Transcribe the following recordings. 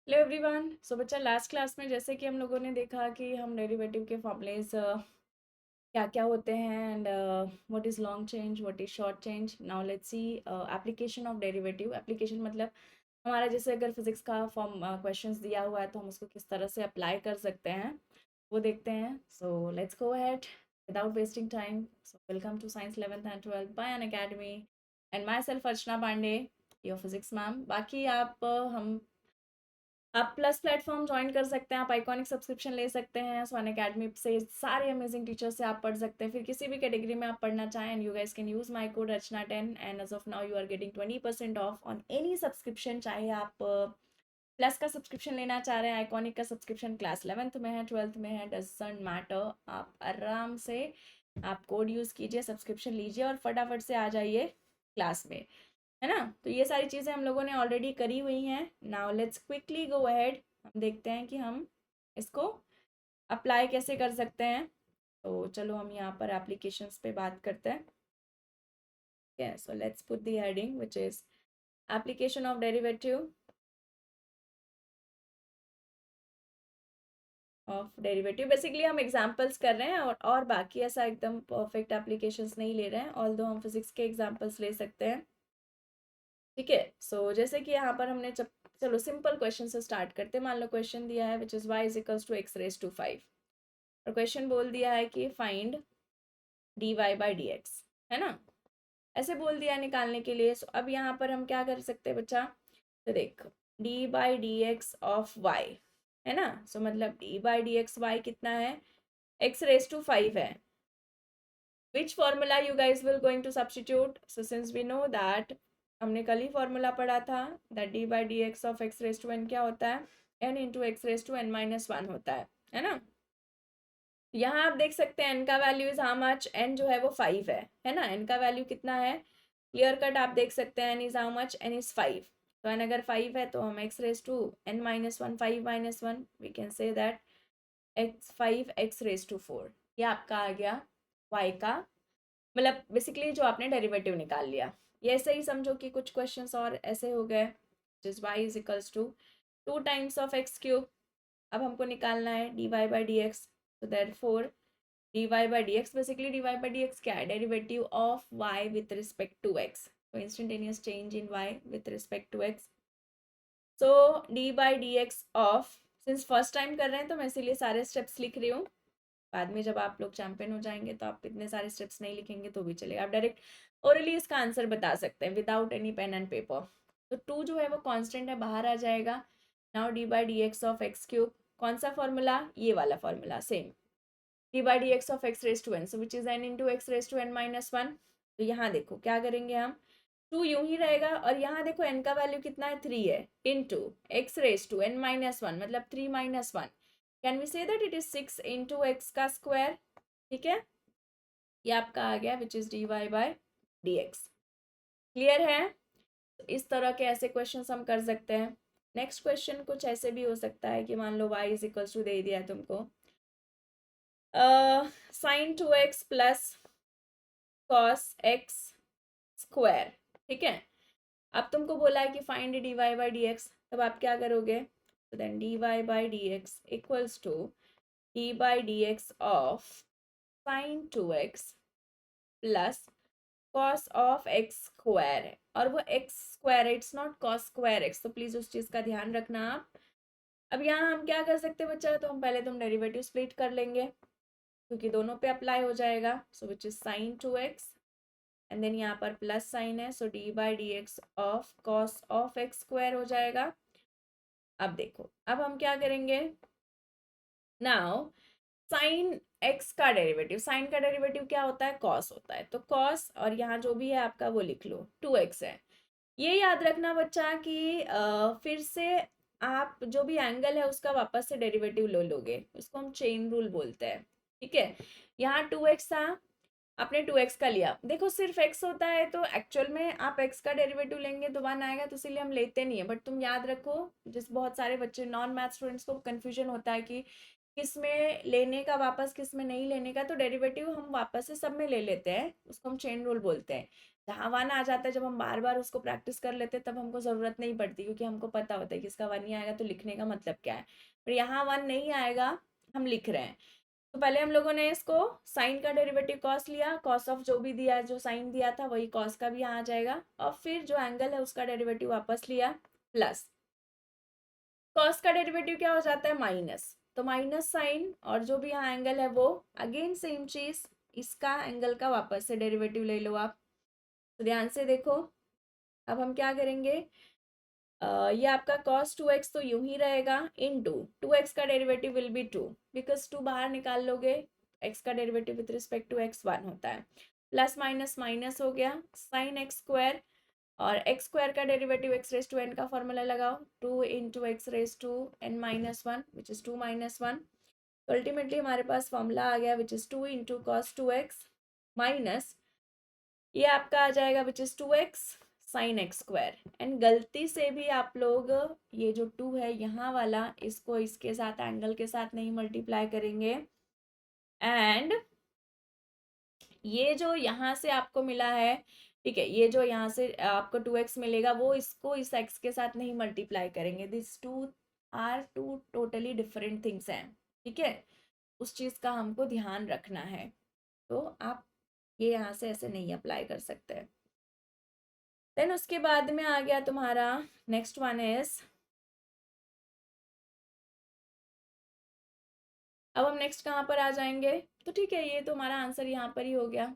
Hello everyone. सो बच्चा, last class में जैसे कि हम लोगों ने देखा कि हम डेरिवेटिव के फॉर्मूलेज क्या क्या होते हैं and what is long change, what is short change. Now let's see application of derivative. Application मतलब हमारा जैसे अगर फिजिक्स का फॉर्म क्वेश्चंस दिया हुआ है तो हम उसको किस तरह से अप्लाई कर सकते हैं वो देखते हैं। So let's go ahead without wasting time. So welcome to science 11th and 12th by Unacademy and myself Archana Pandey, your physics ma'am. बाकी हम आप प्लस प्लेटफॉर्म ज्वाइन कर सकते हैं, आप आइकॉनिक सब्सक्रिप्शन ले सकते हैं स्वान अकेडमी से। सारे अमेजिंग टीचर्स से आप पढ़ सकते हैं, फिर किसी भी कैटेगरी में आप पढ़ना चाहें and you guys can use my code Rachna 10 and as of now you are getting 20% off on any subscription. चाहे आप प्लस का सब्सक्रिप्शन लेना चाह रहे हैं, आइकॉनिक का सब्सक्रिप्शन क्लास 11th में है, 12th में है, डजंट मैटर। आप आराम से आप कोड यूज़ कीजिए, सब्सक्रिप्शन लीजिए और फटाफट से आ जाइए क्लास में, है ना। तो ये सारी चीज़ें हम लोगों ने ऑलरेडी करी हुई हैं। Now let's quickly go ahead, हम देखते हैं कि हम इसको अप्लाई कैसे कर सकते हैं। तो चलो हम यहाँ पर एप्लीकेशंस पे बात करते हैं। So let's put the heading which is application of derivative. Basically हम एग्जांपल्स कर रहे हैं और बाकी ऐसा एकदम परफेक्ट एप्लीकेशंस नहीं ले रहे हैं, ऑल्दो हम फिजिक्स के एग्जांपल्स ले सकते हैं। ठीक है। सो जैसे कि यहाँ पर हमने चलो सिंपल क्वेश्चन से स्टार्ट करते हैं। मान लो क्वेश्चन दिया है which is y is equals to x raise to 5 और क्वेश्चन बोल दिया है कि find d y by d x, है ना। ऐसे बोल दिया निकालने के लिए। सो अब यहाँ पर हम क्या कर सकते हैं बच्चा, तो देख d by d x of y, है ना। सो मतलब d by d x y कितना है, एक्स रेज टू 5 है। Which formula you guys will going to substitute. So since we know that, हमने कल ही फॉर्मूला पढ़ा था that d by d x of x raise to n क्या होता है, n into x raise to n minus one होता है ना। यहाँ आप देख सकते हैं एन का value is how much, n जो है वो 5 है ना। एन का वैल्यू कितना है, क्लियर कट आप देख सकते हैं, n is how much, n is 5। तो एन अगर 5 है तो हम x raise to n minus one, 5 minus one, we can say that x 5 x raise to 4। ये आपका आ गया वाई का, मतलब बेसिकली जो आपने डेरिवेटिव निकाल लिया। ये ऐसे ही समझो कि कुछ क्वेश्चंस और ऐसे हो गए, जिस y is equals to 2 times of x cube. अब हमको निकालना है d y by d x. तो therefore d y by d x, basically d y by d x क्या है, derivative of y with respect to x. तो instantaneous change in y with respect to x. So d by d x of, since first time कर रहे हैं तो मैं इसीलिए सारे स्टेप्स लिख रही हूँ। बाद में जब आप लोग चैंपियन हो जाएंगे तो आप इतने सारे स्टेप्स नहीं लिखेंगे तो भी चलेगा, आप डायरेक्ट ओरली इसका आंसर बता सकते हैं without any pen and paper. तो टू जो है वो कांस्टेंट है, बाहर आ जाएगा। Now d by d x of x cube, कौन सा फॉर्मूला, ये वाला formula same, d by d x of x raise to n, so which is n into x raise to n minus one. तो यहाँ देखो क्या करेंगे हम, टू यूं ही रहेगा और यहाँ देखो एन का वैल्यू कितना है, 3 है, into x raise to n minus one मतलब 3 minus one, can we say that it is 6 into x का स्क्वायर। ठीक है, ये आपका आ गया which is d y by d x. Clear है। तो इस तरह के ऐसे क्वेश्चन हम कर सकते हैं। नेक्स्ट क्वेश्चन कुछ ऐसे भी हो सकता है कि मान लो y इज इक्वल्स टू दे दिया है तुमको sine 2x plus cos x square. ठीक है, अब तुमको बोला है कि find d y by d x, तब आप क्या करोगे, तो then d y by d x equals to d by d x of sine 2x plus cos of x square है, और वो एक्स स्क्वायर है, it's not cos square x, तो प्लीज उस चीज का ध्यान रखना आप। अब यहाँ हम क्या कर सकते हैं बच्चा, तो हम पहले तुम डेरिवेटिव स्प्लिट कर लेंगे क्योंकि दोनों पे अप्लाई हो जाएगा। So which is sine 2x and then यहाँ पर प्लस साइन है, so d by d x of cos of x square हो जाएगा। अब देखो, अब हम क्या करेंगे, नाउ साइन एक्स का डेरिवेटिव, साइन का डेरिवेटिव क्या होता है, कॉस होता है, तो कॉस और यहाँ जो भी है आपका वो लिख लो, 2x है। ये याद रखना बच्चा कि फिर से आप जो भी एंगल है उसका वापस से डेरिवेटिव ले लोगे, उसको हम चेन रूल बोलते हैं। ठीक है, यहाँ 2x था, आपने 2x का लिया, देखो सिर्फ x होता है तो एक्चुअल में आप x का डेरिवेटिव लेंगे तो 1 आएगा, तो इसीलिए हम लेते नहीं है। बट तुम याद रखो, जिस बहुत सारे बच्चे नॉन मैथ स्टूडेंट्स को कंफ्यूजन होता है कि किस में लेने का वापस, किस में नहीं लेने का, तो डेरिवेटिव हम वापस से सब में ले लेते हैं, उसको हम चेन रूल बोलते हैं। जहाँ 1 आ जाता है, जब हम बार बार उसको प्रैक्टिस कर लेते हैं तब हमको ज़रूरत नहीं पड़ती, क्योंकि हमको पता होता है कि इसका 1 नहीं आएगा तो लिखने का मतलब क्या है। पर यहाँ 1 नहीं आएगा, हम लिख रहे हैं। तो पहले हम लोगों ने इसको साइन का डेरिवेटिव कॉस लिया, कॉस ऑफ जो भी दिया, जो साइन दिया था वही कॉस का भी यहाँ आ जाएगा, और फिर जो एंगल है उसका डेरिवेटिव वापस लिया, प्लस कॉस का डेरिवेटिव क्या हो जाता है, माइनस, तो माइनस साइन, और जो भी यहाँ एंगल है वो अगेन सेम चीज, इसका एंगल का वापस से डेरिवेटिव ले लो आप। तो ध्यान से देखो, अब हम क्या करेंगे, ये आपका cos 2x तो यूं ही रहेगा, इन 2x का डेरिवेटिव विल बी 2, बिकॉज 2 बाहर निकाल लोगे, x का derivative with respect to x 1 होता है, प्लस माइनस माइनस हो गया, साइन एक्स स्क्वायर, और एक्स स्क्वायर का derivative x raise to n का फॉर्मूला लगाओ, 2 into x raise to n minus one which is 2 minus one. तो अल्टीमेटली हमारे पास फॉर्मूला आ गया which is 2 into cos 2x minus ये आपका आ जाएगा which is 2x sine x square. And गलती से भी आप लोग ये जो 2 है यहाँ वाला, इसको इसके साथ एंगल के साथ नहीं मल्टीप्लाई करेंगे, एंड ये जो यहाँ से आपको मिला है, ठीक है, ये जो यहाँ से आपको 2x मिलेगा वो इसको इस x के साथ नहीं मल्टीप्लाई करेंगे, this two are two totally different things हैं, ठीक है, उस चीज़ का हमको ध्यान रखना है। तो आप ये यहाँ से ऐसे नहीं अप्लाई कर सकते। देन उसके बाद में आ गया तुम्हारा नेक्स्ट वन इज, अब हम नेक्स्ट कहाँ पर आ जाएंगे, तो ठीक है ये तो हमारा आंसर यहाँ पर ही हो गया।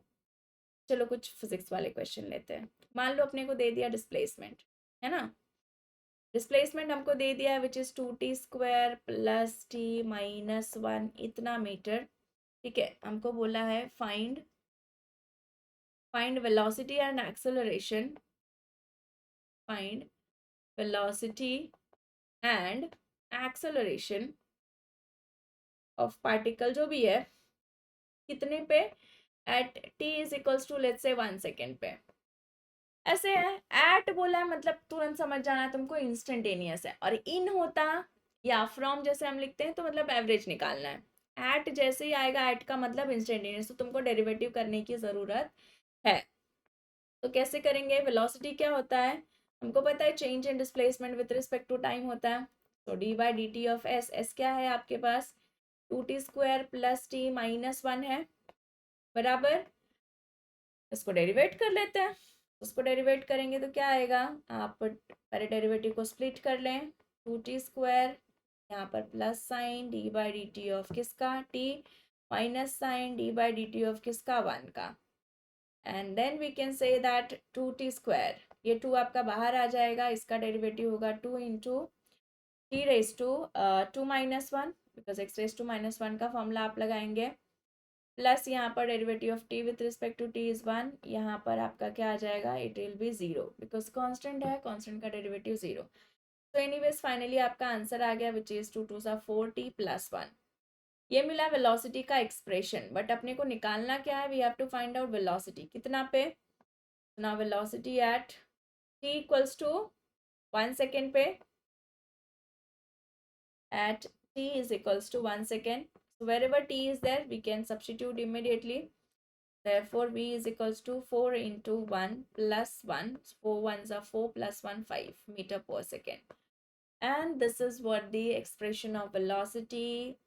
चलो कुछ फिजिक्स वाले क्वेश्चन लेते हैं। मान लो अपने को दे दिया डिस्प्लेसमेंट, है ना, डिस्प्लेसमेंट हमको दे दिया है which is 2t square plus t minus 1 इतना मीटर, ठीक है, हमको बोला है find velocity and acceleration, find velocity and acceleration of particle जो भी है, कितने पे, at t is equals to let's say 1 second पे, ऐसे है। एट बोला है मतलब तुरंत समझ जाना है तुमको, इंस्टेंटेनियस है, और इन होता या फ्रॉम जैसे हम लिखते हैं तो मतलब एवरेज निकालना है, एट जैसे ही आएगा एट का मतलब इंस्टेंटेनियस, तो तुमको डेरिवेटिव करने की ज़रूरत है। तो कैसे करेंगे, वेलोसिटी क्या होता है हमको पता है, change in displacement with respect to time होता है, तो d by d t of s, s क्या है आपके पास 2t square plus t minus 1 है, बराबर, इसको डेरिवेट कर लेते हैं। उसको डेरिवेट करेंगे तो क्या आएगा, आप पहले डेरिवेटिव को स्प्लिट कर लें, 2t स्क्वायर, यहाँ पर plus sign d by d t of किसका t, minus sign d by d t of किसका 1 का, and then we can say that 2t square, ये 2 आपका बाहर आ जाएगा, इसका डेरिवेटिव होगा 2 into t raise to 2 minus 1, because x raise to minus 1 का फॉर्मूला आप लगाएंगे, प्लस यहाँ पर derivative of t with respect to t is 1, यहाँ पर आपका क्या आ जाएगा, it will be 0, because constant है, कांस्टेंट का डेरिवेटिव 0। तो एनीवेज फाइनली आपका आंसर आ गया विच इज 2 2 सा 4t प्लस 1। ये मिला वेलोसिटी का एक्सप्रेशन, बट अपने को निकालना क्या है, we have to find out velocity कितना पे, ना velocity at t equals to 1 second पे, at t is equals to 1 second. So wherever t is there, we can substitute immediately. Therefore, v is equals to 4 into 1 plus 1. 4 ones are 4 plus 1, 5 meter per second. And this is what the expression of velocity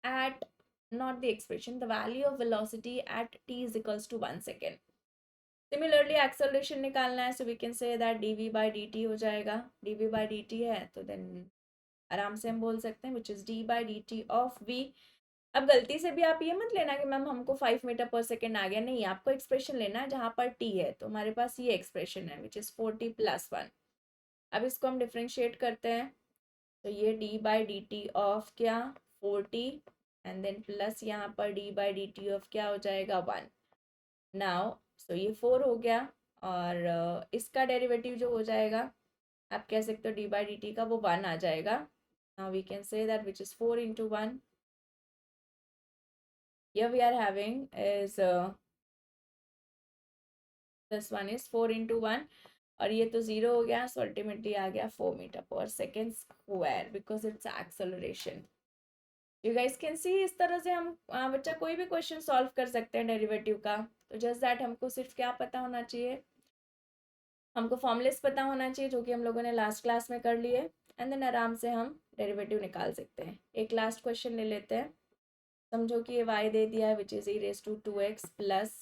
at, not the expression, the value of velocity at t is equals to 1 second. Similarly, acceleration निकालना है, so we can say that dv by dt हो जाएगा, dv by dt है, तो then आराम से हम बोल सकते हैं which is d by d t of v. अब गलती से भी आप ये मत लेना कि मैम हमको 5 मीटर पर सेकेंड आ गया, नहीं, आपको एक्सप्रेशन लेना है जहाँ पर टी है, तो हमारे पास ये एक्सप्रेशन है विच इज 4t प्लस 1। अब इसको हम डिफ्रेंशिएट करते हैं, तो ये D by d t of क्या 4t, एंड देन प्लस यहाँ पर D by d t of क्या हो जाएगा 1। नाउ सो ये 4 हो गया, और इसका डेरिवेटिव जो हो जाएगा आप कह सकते हो डी बाई डी टी का, वो 1 आ जाएगा। Now we can say that which is 4 into 1. Here we are having is this one is 4 into 1, और ये तो 0 हो गया, so ultimately आ गया 4 meter per second square because it's acceleration. You guys can see इस तरह से हम बच्चा कोई भी क्वेश्चन सॉल्व कर सकते हैं डेरिवेटिव का। तो जस्ट दैट हमको सिर्फ क्या पता होना चाहिए, हमको फॉर्मूलेस पता होना चाहिए जो कि हम लोगों ने लास्ट क्लास में कर लिए, एंड देन आराम से हम डेरिवेटिव निकाल सकते हैं। एक लास्ट क्वेश्चन ले लेते हैं। समझो कि ये y दे दिया है which is e raise to 2x प्लस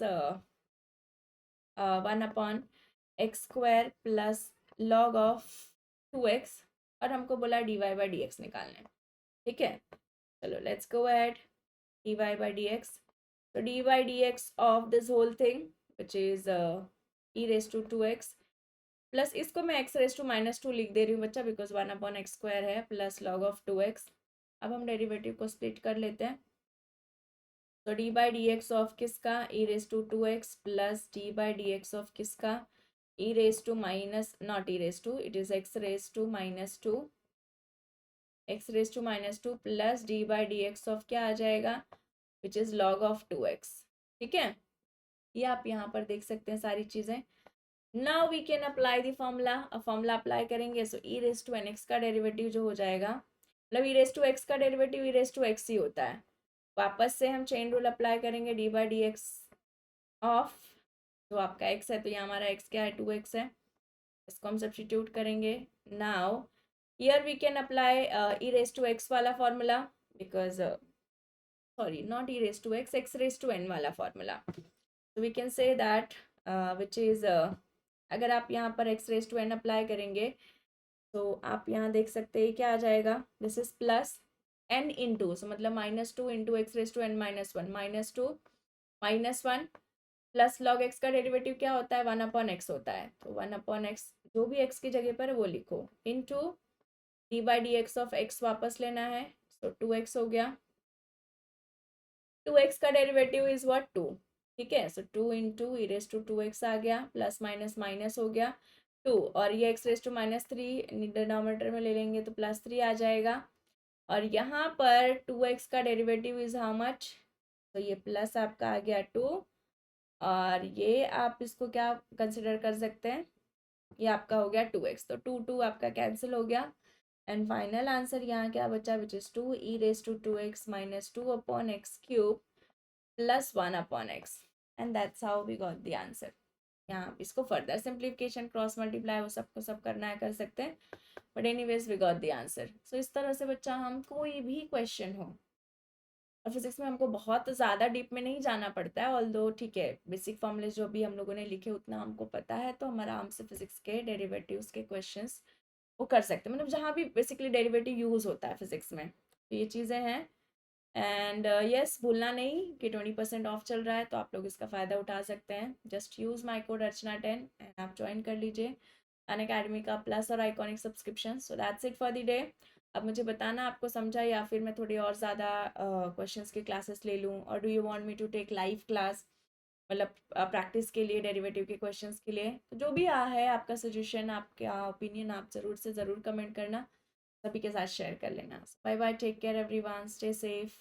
1/x² plus log of 2x, और हमको बोला dy/dx निकालना है। ठीक है, चलो लेट्स गो एड dy/dx। तो dy/dx of this whole thing which is e raise to 2x plus इसको मैं x रेस टू -2 लिख दे रही हूँ बच्चा, बिकॉज 1/x² है, प्लस log ऑफ 2x। अब हम डेरिवेटिव को स्प्लिट कर लेते हैं। तो dy/dx ऑफ किसका, e raise to 2x plus dy/dx of किसका, e raise to minus not e raise to, it is x raise to -2, x raise to -2 plus dy/dx of क्या आ जाएगा, which is log of 2x। ठीक है, ये आप यहाँ पर देख सकते हैं सारी चीज़ें। Now we can apply the formula. अब फॉर्मूला अप्लाई करेंगे, so e raise to nx का डेरिवेटिव जो हो जाएगा, मतलब ई रेस टू x का derivative e raise to x ही होता है। वापस से हम चेन रूल अप्लाई करेंगे, dy/dx ऑफ, तो आपका x है तो यहाँ हमारा x क्या है, 2x है, इसको हम सब्स्टिट्यूट करेंगे। Now here we can apply e raise to x वाला formula, because sorry not e raise to x raise to n वाला फॉर्मूला। तो we can say that which is, अगर आप यहाँ पर x raise to n apply करेंगे तो आप यहाँ देख सकते हैं क्या आ जाएगा, this is plus n into, so मतलब -2 into x raise to n -1, -2 -1 plus log x का डेरिवेटिव क्या होता है, 1/x होता है, तो 1/x जो भी x की जगह पर है वो लिखो, इंटू dy/dx ऑफ x वापस लेना है, तो 2x हो गया, 2x का डेरिवेटिव इज व्हाट, 2। ठीक है, so 2 into e raise to 2x आ गया, प्लस माइनस माइनस हो गया 2, और ये x रेस टू -3 डिनोमिनेटर में ले लेंगे तो +3 आ जाएगा, और यहाँ पर 2x का डेरिवेटिव इज हाउ मच, तो ये प्लस आपका आ गया 2, और ये आप इसको क्या कंसिडर कर सकते हैं, ये आपका हो गया 2x, तो 2 आपका कैंसिल हो गया, एंड फाइनल आंसर यहाँ क्या बचा, which is 2 e raise to 2x -2/x³ plus 1/x, and that's how we got the answer. यहाँ इसको फर्दर सिंप्लीफिकेशन, क्रॉस मल्टीप्लाई, वो सबको सब करना है कर सकते हैं, but anyways we got the answer. So इस तरह से बच्चा हम कोई भी क्वेश्चन हो, और फिजिक्स में हमको बहुत ज़्यादा डीप में नहीं जाना पड़ता है, ऑल्दो ठीक है बेसिक फॉर्मूले जो भी हम लोगों ने लिखे उतना हमको पता है, तो हम आराम से फिजिक्स के डेरिवेटिव्स के क्वेश्चंस वो कर सकते हैं, मतलब जहाँ भी बेसिकली डेरिवेटिव यूज़ होता है फिजिक्स में, तो ये चीज़ें हैं। एंड यस भूलना नहीं कि 20% ऑफ चल रहा है, तो आप लोग इसका फ़ायदा उठा सकते हैं। Just use my code Archana 10 and आप ज्वाइन कर लीजिए अनअकैडमी का प्लस और iconic subscription. So that's it for the day. अब मुझे बताना आपको समझा, या फिर मैं थोड़ी और ज़्यादा क्वेश्चंस की क्लासेस ले लूँ, और do you want me to take live class, मतलब प्रैक्टिस के लिए, डेरिवेटिव के क्वेश्चंस के लिए। तो जो भी है आपका सजेशन, आपका ओपिनियन, आप ज़रूर से ज़रूर कमेंट करना, सभी के साथ शेयर कर लेना। Bye bye, take care everyone, stay safe.